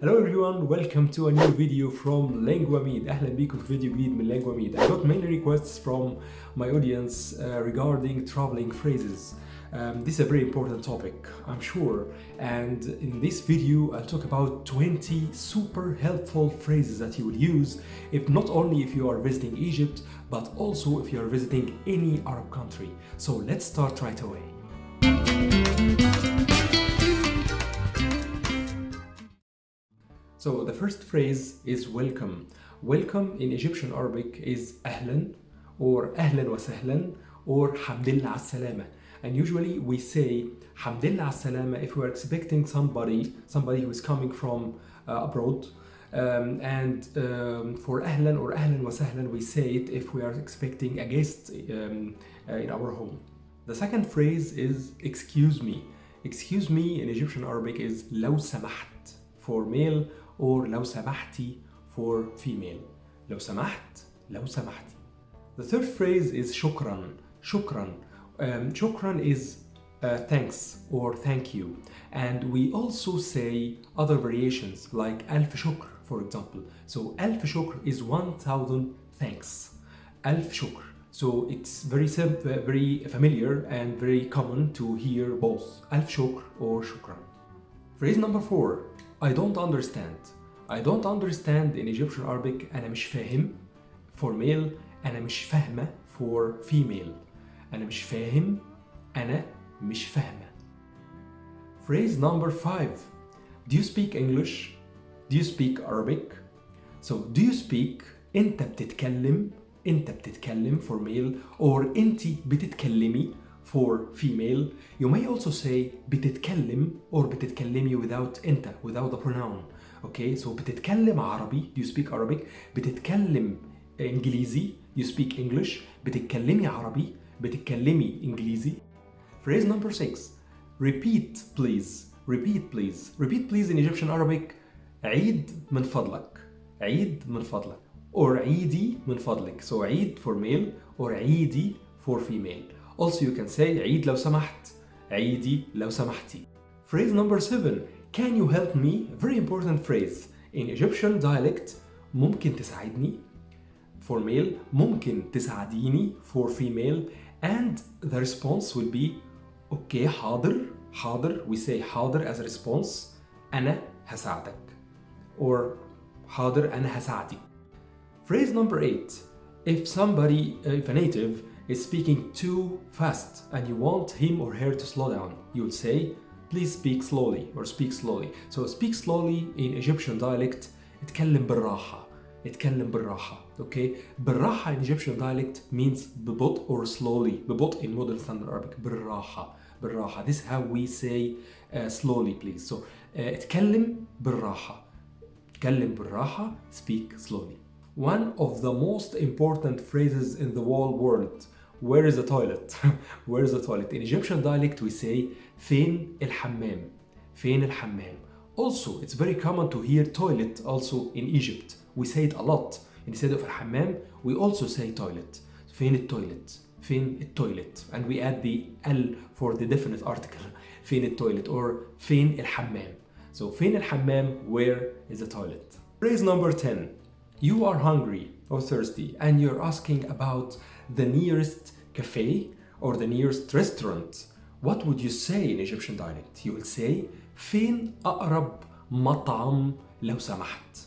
Hello everyone, welcome to a new video from Linguamid. أهلا بيكم في فيديو جديد من Linguamid. I got many requests from my audience regarding traveling phrases. This is a very important topic, I'm sure. And in this video, I'll talk about 20 super helpful phrases that you will use not only if you are visiting Egypt, but also if you are visiting any Arab country. So let's start right away. So the first phrase is welcome. Welcome in Egyptian Arabic is أهلا or أهلا وسهلا or حمد لله على السلامة. And usually we say حمد لله على السلامة if we are expecting somebody who is coming from abroad. For أهلا or أهلا وسهلا we say it if we are expecting a guest in our home. The second phrase is excuse me. Excuse me in Egyptian Arabic is لو سمحت for male or لو سمحتي for female. لو سمحت, لو سمحتي. The third phrase is شكرا. شكرا. Shukran is thanks or thank you. And we also say other variations like ألف شكر for example. So ألف شكر is 1000 thanks. ألف شكر. So it's very familiar and very common to hear both ألف شكر or شكرا. Phrase number 4. I don't understand. I don't understand in Egyptian Arabic أنا مش فاهم for male, أنا مش فاهمة for female. أنا مش فاهم, أنا مش فاهمة. Phrase number 5. Do you speak English? Do you speak Arabic? So do you speak أنت بتتكلم for male or أنت بتتكلمي for female. You may also say بتتكلم or بتتكلمي without أنت, without the pronoun. Okay, so بتتكلم عربي, do you speak Arabic? بتتكلم إنجليزي, you speak English. بتتكلمي عربي, بتتكلمي إنجليزي. Phrase number 6. Repeat please. Repeat please. Repeat please in Egyptian Arabic عيد من فضلك. عيد من فضلك. Or عيدي من فضلك. So عيد for male or عيدي for female. Also you can say عيد لو سمحت, عيدي لو سمحتي. Phrase number 7. Can you help me? Very important phrase. In Egyptian dialect ممكن تساعدني for male, ممكن تساعديني for female, and the response will be okay حاضر. حاضر, we say حاضر as a response. أنا هساعدك or حاضر أنا هساعدك. Phrase number 8. If a native is speaking too fast and you want him or her to slow down, you'll say please speak slowly or speak slowly. So speak slowly in Egyptian dialect اتكلم بالراحة. اتكلم بالراحة. Okay, بالراحة in Egyptian dialect means ببطء or slowly. ببطء in modern standard Arabic. بالراحة. بالراحة. This is how we say slowly please. So اتكلم بالراحة. اتكلم بالراحة. Speak slowly. One of the most important phrases in the whole world. Where is the toilet? Where is the toilet? In Egyptian dialect we say فين الحمام. فين الحمام. Also, it's very common to hear toilet also in Egypt. We say it a lot. Instead of الحمام, we also say toilet. فين التويلت. فين التويلت. And we add the L for the definite article. فين التويلت or فين الحمام. So فين الحمام, where is the toilet? Phrase number 10. You are hungry or thirsty and you're asking about the nearest cafe or the nearest restaurant. What would you say in Egyptian dialect? You will say فين أقرب مطعم لو سمحت.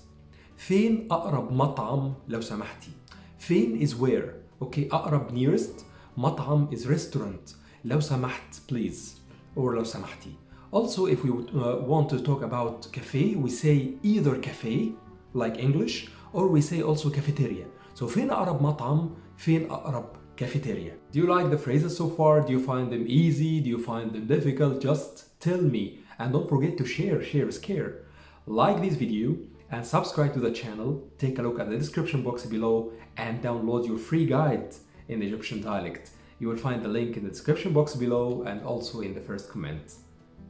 فين أقرب مطعم لو سمحتي. فين is where. Okay, أقرب nearest. مطعم is restaurant. لو سمحت please or لو سمحتي. Also, if we want to talk about cafe, we say either cafe like English or we say also cafeteria. So فين أقرب مطعم, فين أقرب cafeteria. Do you like the phrases so far? Do you find them easy? Do you find them difficult? Just tell me. And don't forget to share is care. Like this video and subscribe to the channel. Take a look at the description box below and download your free guide in Egyptian dialect. You will find the link in the description box below and also in the first comment.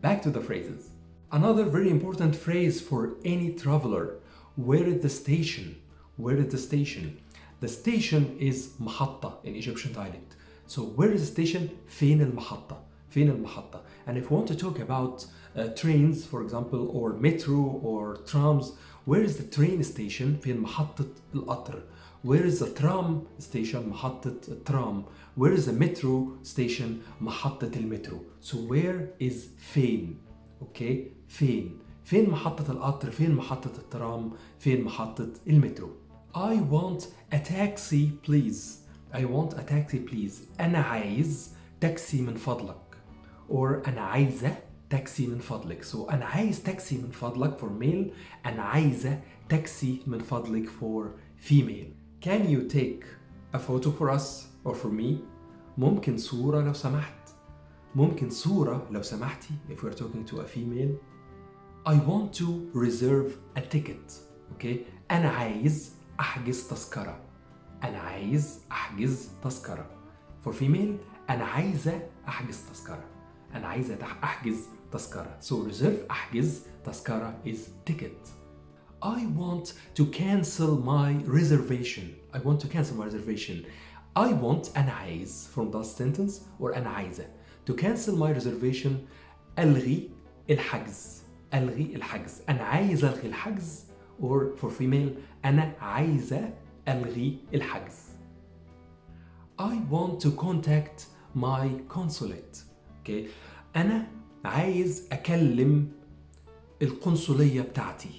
Back to the phrases. Another very important phrase for any traveler. Where is the station? Where is the station? The station is محطة in Egyptian dialect. So where is the station? فين المحطة? فين المحطة? And if we want to talk about trains for example or metro or trams. Where is the train station؟ فين محطة القطر. Where is the tram station؟ محطة الترام. Where is the metro station؟ محطة المترو. So where is فين؟ okay فين؟ فين محطة القطر؟ فين محطة الترام؟ فين محطة المترو؟ I want a taxi please. I want a taxi please. أنا عايز تاكسي من فضلك. or أنا عايزة تاكسي من فضلك. So أنا عايز تاكسي من فضلك for male. أنا عايزة تاكسي من فضلك for female. Can you take a photo for us or for me? ممكن صورة لو سمحت. ممكن صورة لو سمحتي if we're talking to a female. I want to reserve a ticket. Okay. أنا عايز أحجز تذكرة. أنا عايز أحجز تذكرة. For female أنا عايزة أحجز تذكرة. أنا عايزة أحجز تذكرة. So reserve أحجز تذكرة is ticket. I want to cancel my reservation. I want to cancel my reservation. I want أنا عايز from that sentence or أنا عايزة. To cancel my reservation ألغي الحجز. ألغي الحجز. أنا عايز ألغي الحجز or for female أنا عايزة ألغي الحجز. I want to contact my consulate. Okay. أنا عايز أكلم القنصلية بتاعتي.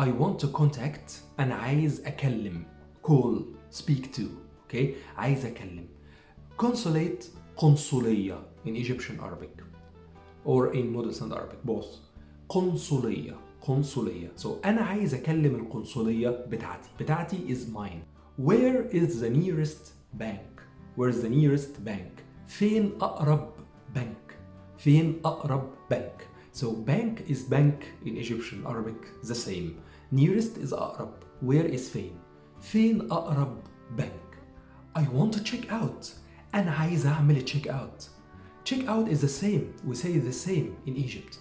I want to contact أنا عايز أكلم call speak to. Okay. عايز أكلم consulate قنصلية in Egyptian Arabic or in Modern Standard Arabic both. قنصلية قنصلية. So أنا عايز أكلم القنصلية بتاعتي. بتاعتي is mine. Where is the nearest bank? Where is the nearest bank? فين أقرب بنك؟ فين أقرب بنك؟ So bank is bank in Egyptian Arabic the same. Nearest is أقرب. Where is فين؟ فين أقرب بنك؟ I want to check out. أنا عايز أعمل check out. Check out is the same. We say the same in Egypt.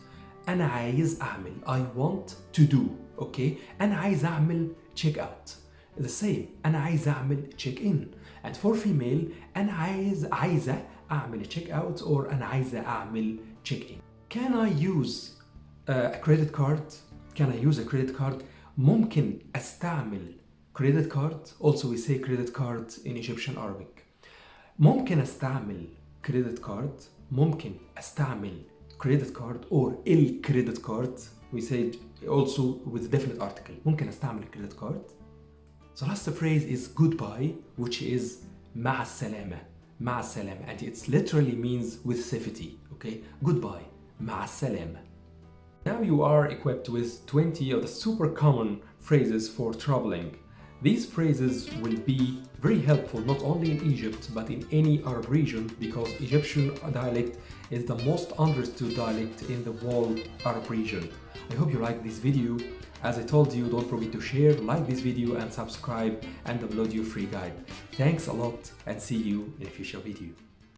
أنا عايز أعمل. I want to do. Okay. أنا عايز أعمل check out. The same. أنا عايز أعمل check in. And for female أنا عايزة أعمل check out or أنا عايزة أعمل check in. Can I use a credit card? Can I use a credit card? ممكن أستعمل credit card. Also we say credit card in Egyptian Arabic. ممكن أستعمل credit card. ممكن أستعمل credit card or credit card. We say it also with definite article. ممكن أستعمل credit card. The last phrase is goodbye, which is مع السلامة. مع السلامة. And it literally means with safety. Okay. Goodbye. مع السلامة. Now you are equipped with 20 of the super common phrases for traveling. These phrases will be very helpful not only in Egypt but in any Arab region because Egyptian dialect is the most understood dialect in the whole Arab region. I hope you like this video. As I told you, don't forget to share, like this video and subscribe and download your free guide. Thanks a lot and see you in a future video.